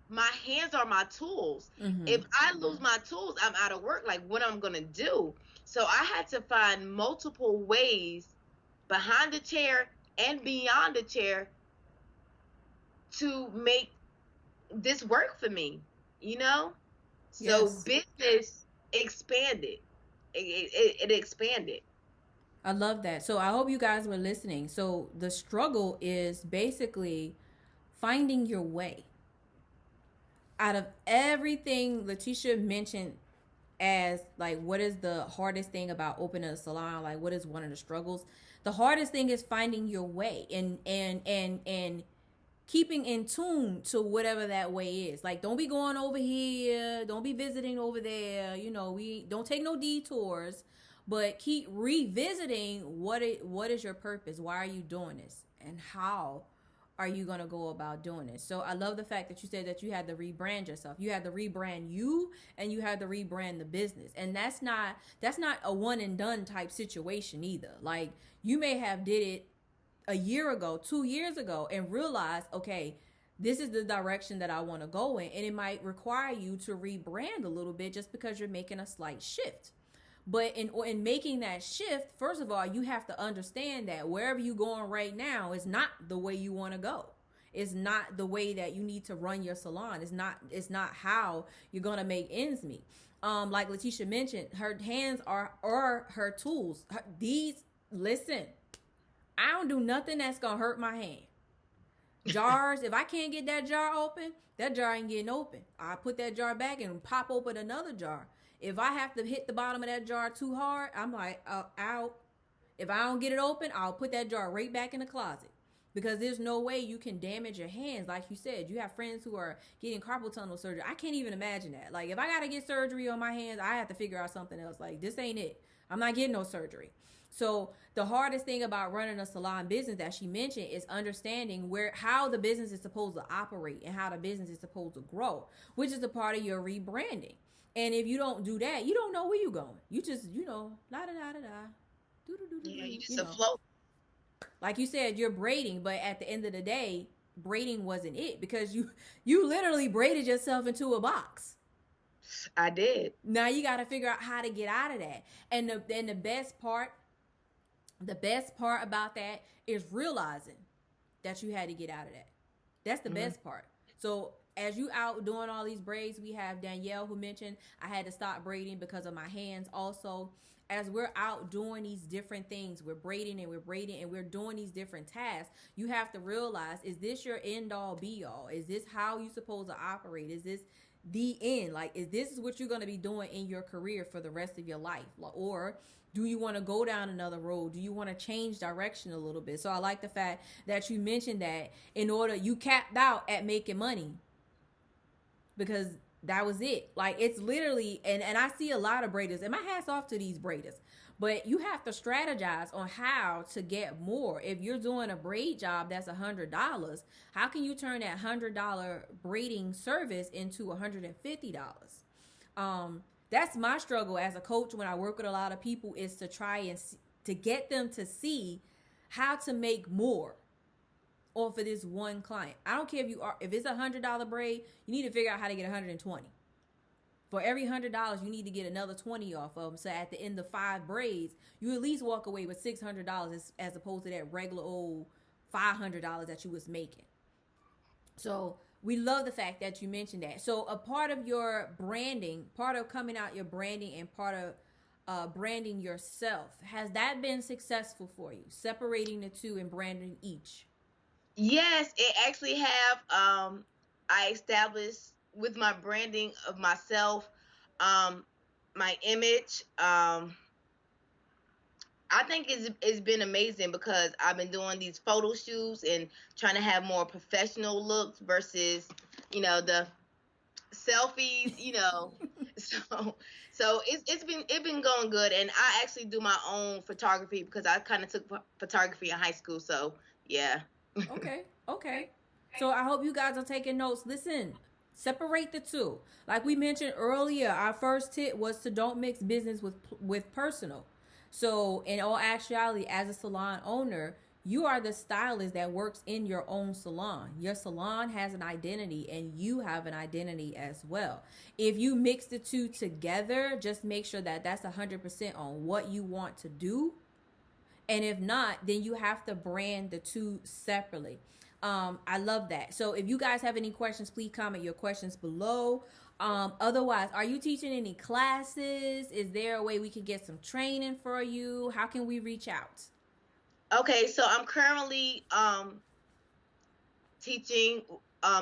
my hands are my tools. If I lose my tools, I'm out of work. Like, what I'm going to do? So I had to find multiple ways behind the chair and beyond the chair to make this work for me. So business expanded. It expanded. I love that. So I hope you guys were listening. So the struggle is basically finding your way. Out of everything Latisha mentioned as like what is the hardest thing about opening a salon, like what is one of the struggles, the hardest thing is finding your way and keeping in tune to whatever that way is. Like, don't be going over here, don't be visiting over there. We don't take no detours, but keep revisiting what is your purpose. Why are you doing this, and how are you gonna go about doing this? So I love the fact that you said that you had to rebrand yourself. You had to rebrand you, and you had to rebrand the business. And that's not a one and done type situation either. Like, you may have did it a year ago, 2 years ago, and realize, okay, this is the direction that I want to go in. And it might require you to rebrand a little bit just because you're making a slight shift. But in making that shift, first of all, you have to understand that wherever you're going right now is not the way you want to go. It's not the way that you need to run your salon. It's not how you're gonna make ends meet. Like Latisha mentioned, her hands are her tools. Listen, I don't do nothing that's gonna hurt my hand. Jars, if I can't get that jar open, that jar ain't getting open. I put that jar back and pop open another jar. If I have to hit the bottom of that jar too hard, I'm like, out. If I don't get it open, I'll put that jar right back in the closet. Because there's no way you can damage your hands. Like you said, you have friends who are getting carpal tunnel surgery. I can't even imagine that. Like, if I got to get surgery on my hands, I have to figure out something else. Like, this ain't it. I'm not getting no surgery. So the hardest thing about running a salon business that she mentioned is understanding how the business is supposed to operate and how the business is supposed to grow, which is a part of your rebranding. And if you don't do that, you don't know where you're going. You just, la da da da da, do do do do Yeah, you do, just afloat. Like you said, you're braiding, but at the end of the day, braiding wasn't it, because you literally braided yourself into a box. I did. Now you got to figure out how to get out of that. And the best part about that is realizing that you had to get out of that. That's the best part. So as you out doing all these braids, we have Danielle who mentioned I had to stop braiding because of my hands also. As we're out doing these different things, we're braiding and we're doing these different tasks, you have to realize, is this your end all be all? Is this how you're supposed to operate? Is this the end? Like, is this what you're going to be doing in your career for the rest of your life? Or do you want to go down another road? Do you want to change direction a little bit? So I like the fact that you mentioned that you capped out at making money, because that was it. Like, it's literally, and I see a lot of braiders, and my hat's off to these braiders, but you have to strategize on how to get more. If you're doing a braid job that's $100, how can you turn that $100 braiding service into $150? That's my struggle as a coach when I work with a lot of people, is to try and to get them to see how to make more off of this one client. I don't care if it's $100 braid, you need to figure out how to get 120. For every $100, you need to get another 20 off of them. So at the end of 5 braids, you at least walk away with $600 as opposed to that regular old $500 that you was making. So we love the fact that you mentioned that. So a part of your branding, part of coming out your branding, and part of branding yourself, has that been successful for you? Separating the two and branding each? Yes, it actually have. I established with my branding of myself, my image. I think it's been amazing because I've been doing these photo shoots and trying to have more professional looks versus, the selfies. So it's been going good, and I actually do my own photography because I kind of took photography in high school. So yeah. Okay. So I hope you guys are taking notes. Listen, separate the two. Like we mentioned earlier, our first tip was to don't mix business with personal. So in all actuality, as a salon owner, you are the stylist that works in your own salon. Your salon has an identity, and you have an identity as well. If you mix the two together, just make sure that that's 100% on what you want to do. And if not, then you have to brand the two separately. I love that. So if you guys have any questions, please comment your questions below. Otherwise, are you teaching any classes? Is there a way we can get some training for you? How can we reach out? Okay, so I'm currently teaching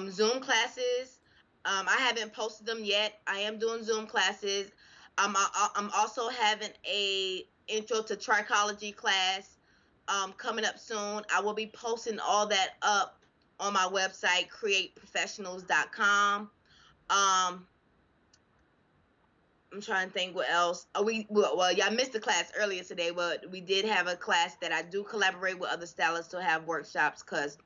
Zoom classes. I haven't posted them yet. I am doing Zoom classes. I'm also having a intro to trichology class coming up soon. I will be posting all that up on my website, createprofessionals.com. I'm trying to think what else. Yeah, I missed the class earlier today, but we did have a class that I do collaborate with other stylists to have workshops because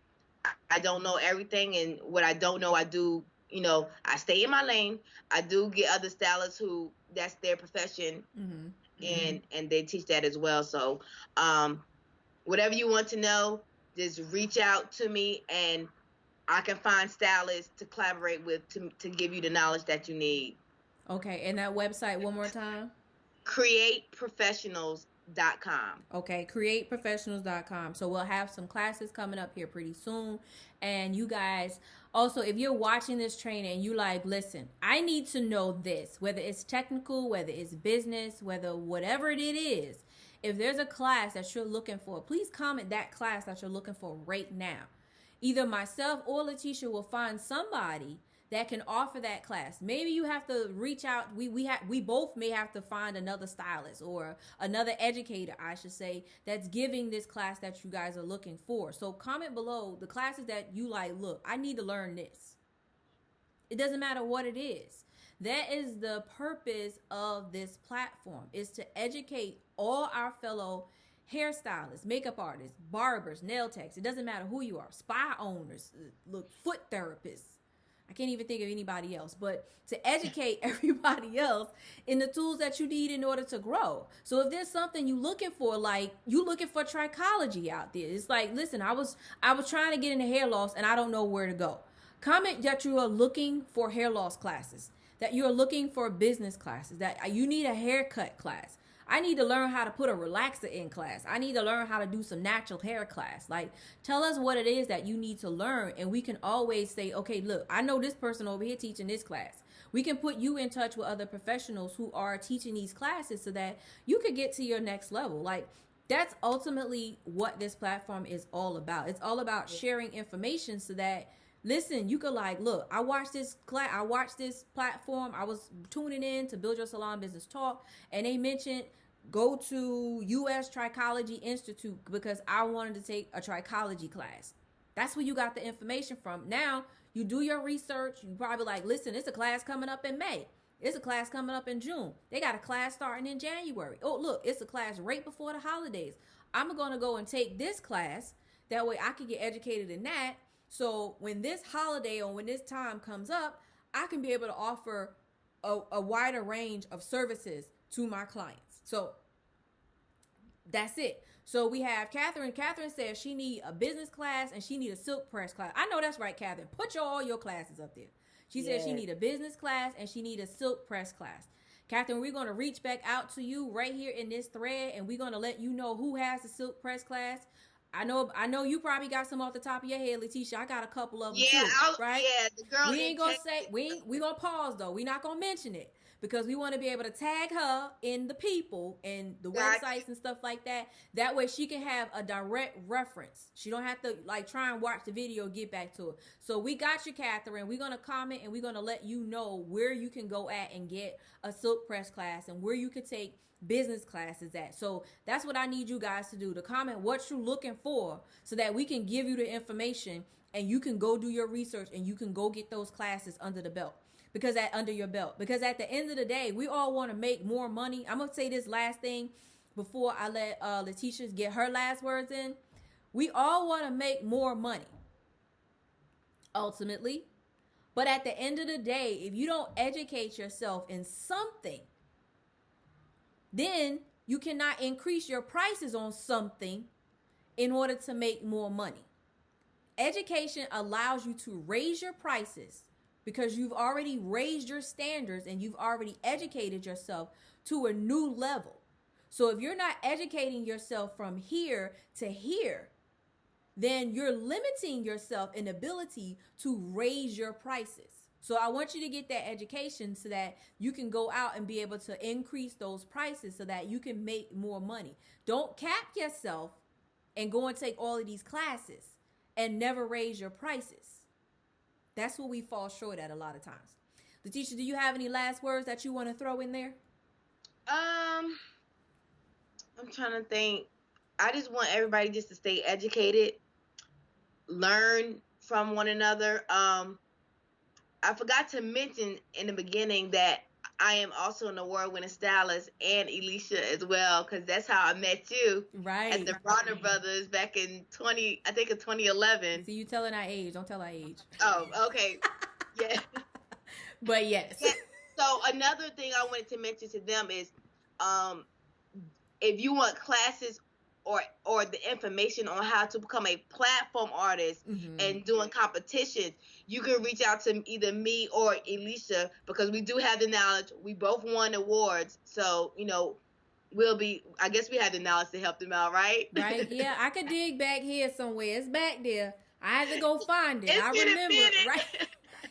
I don't know everything, and what I don't know, I do. I stay in my lane. I do get other stylists who that's their profession, Mm-hmm. and they teach that as well. So, um, whatever you want to know, just reach out to me, and I can find stylists to collaborate with to give you the knowledge that you need. Okay, and that website one more time. Createprofessionals.com. Okay, createprofessionals.com. So we'll have some classes coming up here pretty soon. And you guys, also, if you're watching this training and you like, listen, I need to know this, whether it's technical, whether it's business, whether whatever it is, if there's a class that you're looking for, please comment that class that you're looking for right now. Either myself or Latisha will find somebody that can offer that class. Maybe you have to reach out. We both may have to find another stylist or another educator, I should say, that's giving this class that you guys are looking for. So comment below the classes that you like. Look, I need to learn this. It doesn't matter what it is. That is the purpose of this platform, is to educate all our fellow hairstylists, makeup artists, barbers, nail techs. It doesn't matter who you are. Spa owners, look, foot therapists. I can't even think of anybody else, but to educate everybody else in the tools that you need in order to grow. So if there's something you looking for, like you looking for trichology out there, it's like, listen, I was trying to get into hair loss and I don't know where to go. Comment that you are looking for hair loss classes, that you are looking for business classes, that you need a haircut class. I need to learn how to put a relaxer in class. I need to learn how to do some natural hair class. Like, tell us what it is that you need to learn, and we can always say, okay, look, I know this person over here teaching this class. We can put you in touch with other professionals who are teaching these classes so that you could get to your next level. Like, that's ultimately what this platform is all about. It's all about sharing information so that, listen, you could like, look, I watched this class, I watched this platform, I was tuning in to Build Your Salon Business Talk, and they mentioned go to US Trichology Institute because I wanted to take a trichology class. That's where you got the information from. Now you do your research. You probably like, listen, it's a class coming up in May. It's a class coming up in June. They got a class starting in January. Oh, look, it's a class right before the holidays. I'm going to go and take this class. That way I can get educated in that. So when this holiday or when this time comes up, I can be able to offer a wider range of services to my clients. So that's it. So we have Catherine. Catherine says she need a business class and she need a silk press class. I know that's right, Catherine. Put all your classes up there. She says she need a business class and she need a silk press class. Catherine, we're going to reach back out to you right here in this thread, and we're going to let you know who has the silk press class. I know you probably got some off the top of your head, Latisha. I got a couple of them too, right? Yeah, the girl. We ain't gonna say we gonna pause though. We not gonna mention it because we want to be able to tag her in the people and the websites and stuff like that. That way she can have a direct reference. She don't have to like try and watch the video, get back to it. So we got you, Catherine. We're gonna comment and we're gonna let you know where you can go at and get a silk press class and where you could take business classes at. So that's what I need you guys to do, to comment what you're looking for so that we can give you the information and you can go do your research and you can go get those classes under the belt. Under your belt. Because at the end of the day, we all want to make more money. I'm going to say this last thing before I let Latisha get her last words in. We all want to make more money, ultimately. But at the end of the day, if you don't educate yourself in something, then you cannot increase your prices on something in order to make more money. Education allows you to raise your prices because you've already raised your standards and you've already educated yourself to a new level. So if you're not educating yourself from here to here, then you're limiting yourself in ability to raise your prices. So I want you to get that education so that you can go out and be able to increase those prices so that you can make more money. Don't cap yourself and go and take all of these classes and never raise your prices. That's what we fall short at a lot of times. Latisha, do you have any last words that you want to throw in there? Um, I'm trying to think. I just want everybody just to stay educated, learn from one another. I forgot to mention in the beginning that I am also an award-winning stylist and Elisha as well, because that's how I met you at Right. the Bronner Brothers back in 20, I think in 2011. See, you telling our age. Don't tell our age. Oh, okay. Yeah. But yes. Yeah. So another thing I wanted to mention to them is, um, if you want classes or the information on how to become a platform artist and doing competitions, you can reach out to either me or Elisha, because we do have the knowledge. We both won awards, so we'll be. I guess we have the knowledge to help them out, right? Right? Yeah, I could dig back here somewhere. It's back there. I had to go find it. It's I been a remember, right? minute.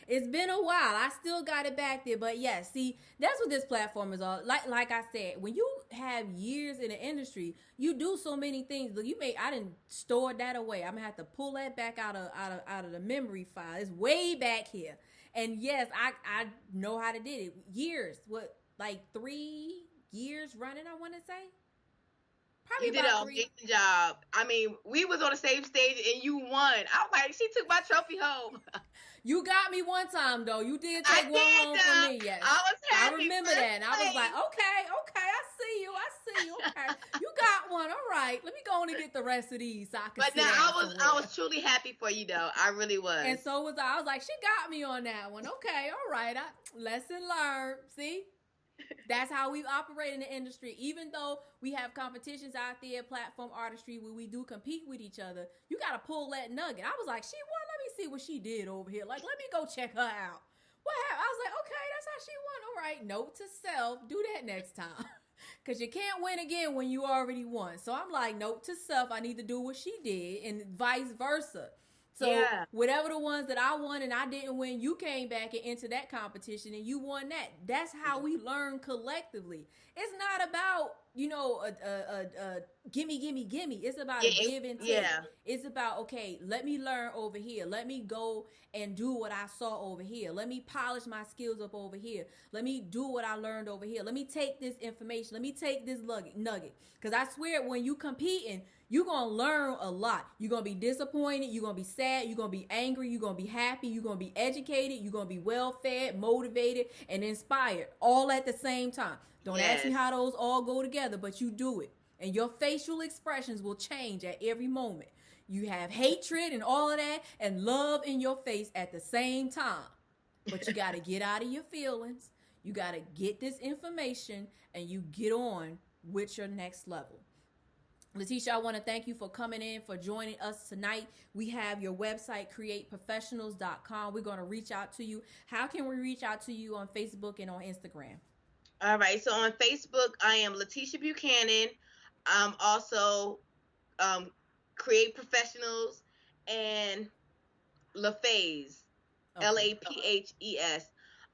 It's been a while. I still got it back there. But yeah, see, that's what this platform is all like I said, when you have years in the industry, you do so many things. Look, I didn't store that away. I'm gonna have to pull that back out of the memory file. It's way back here. And yes, I know how to did it. Years. What, like 3 years running, I wanna say? Probably You did about an three. amazing job. I mean, we was on the same stage and you won. I was like, she took my trophy home. You got me one time though. You did I take one did, home from me. though. Yes, I was I happy. remember First that, and I was like, place. okay, I see you. Okay, you got one. All right, let me go on and get the rest of these so I can But sit now down I somewhere. was truly happy for you though. I really was. And so was I. I was like, she got me on that one. Okay, all right. Lesson learned. See, that's how we operate in the industry. Even though we have competitions out there, platform artistry, where we do compete with each other, you got to pull that nugget. I was like, she won. Let me see what she did over here. Like, let me go check her out. What happened? I was like, okay, that's how she won. All right, note to self, do that next time. Because you can't win again when you already won. So I'm like, note to self, I need to do what she did, and vice versa. So Yeah. whatever the ones that I won and I didn't win, you came back and into that competition and you won that. That's how we learn collectively. It's not about gimme. It's about a Yeah. give and take. Yeah. It's about, okay, let me learn over here. Let me go and do what I saw over here. Let me polish my skills up over here. Let me do what I learned over here. Let me take this information. Let me take this nugget. Because I swear, when you competing, you're going to learn a lot. You're going to be disappointed. You're going to be sad. You're going to be angry. You're going to be happy. You're going to be educated. You're going to be well fed, motivated, and inspired all at the same time. Don't ask me Yes. how those all go together, but you do it. And your facial expressions will change at every moment. You have hatred and all of that and love in your face at the same time. But you got to get out of your feelings. You got to get this information and you get on with your next level. Latisha, I want to thank you for coming in, for joining us tonight. We have your website, createprofessionals.com. We're going to reach out to you. How can we reach out to you on Facebook and on Instagram? All right. So on Facebook, I am Latisha Buchanan. I'm also Create Professionals and LaPhaze, Okay. LAPHES.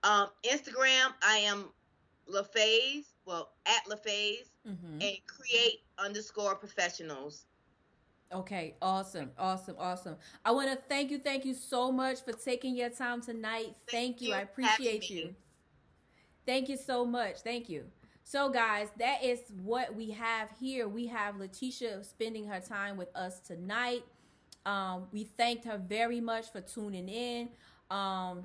Instagram, I am LaPhaze, well, at LaPhaze, and Create_Professionals. Okay, awesome. I want to thank you so much for taking your time tonight. Thank Thank you. you I for having appreciate me. you. Thank you so much. Thank you. So, guys, that is what we have here. We have Latisha spending her time with us tonight. We thanked her very much for tuning in. A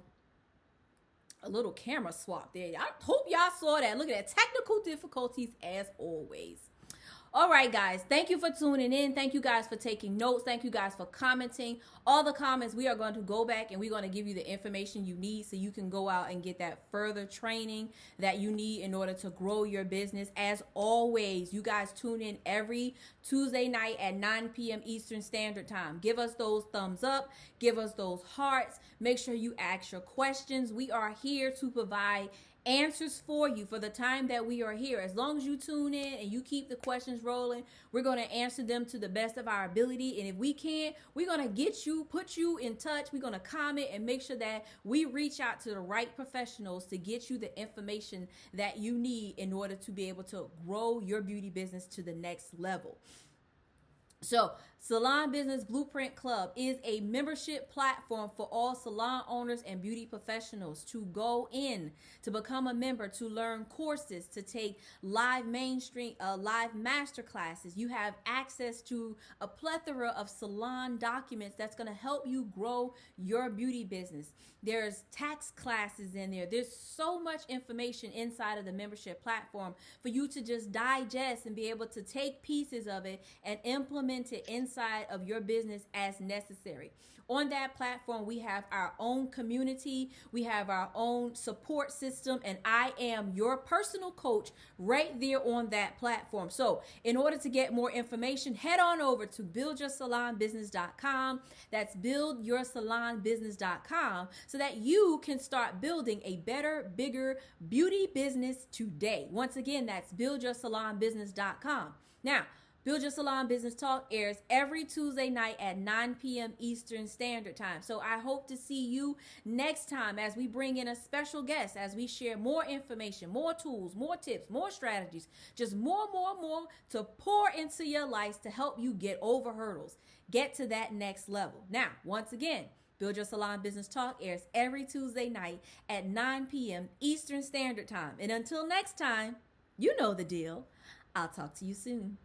little camera swap there. I hope y'all saw that. Look at that. Technical difficulties as always. All right, guys. Thank you for tuning in. Thank you guys for taking notes. Thank you guys for commenting. All the comments, we are going to go back and we're going to give you the information you need so you can go out and get that further training that you need in order to grow your business. As always, you guys tune in every Tuesday night at 9 p.m. Eastern Standard Time. Give us those thumbs up. Give us those hearts. Make sure you ask your questions. We are here to provide answers for you for the time that we are here. As long as you tune in and you keep the questions rolling, we're going to answer them to the best of our ability. And if we can't, we're going to get you, put you in touch. We're going to comment and make sure that we reach out to the right professionals to get you the information that you need in order to be able to grow your beauty business to the next level. So, Salon Business Blueprint Club is a membership platform for all salon owners and beauty professionals to go in, to become a member, to learn courses, to take live master classes. You have access to a plethora of salon documents that's going to help you grow your beauty business. There's tax classes in there. There's so much information inside of the membership platform for you to just digest and be able to take pieces of it and implement it inside of your business as necessary. On that platform, we have our own community, we have our own support system, and I am your personal coach right there on that platform. So, in order to get more information, head on over to buildyoursalonbusiness.com. That's buildyoursalonbusiness.com so that you can start building a better, bigger beauty business today. Once again, that's buildyoursalonbusiness.com. Now, Build Your Salon Business Talk airs every Tuesday night at 9 p.m. Eastern Standard Time. So I hope to see you next time as we bring in a special guest, as we share more information, more tools, more tips, more strategies, just more to pour into your life to help you get over hurdles, get to that next level. Now, once again, Build Your Salon Business Talk airs every Tuesday night at 9 p.m. Eastern Standard Time. And until next time, you know the deal. I'll talk to you soon.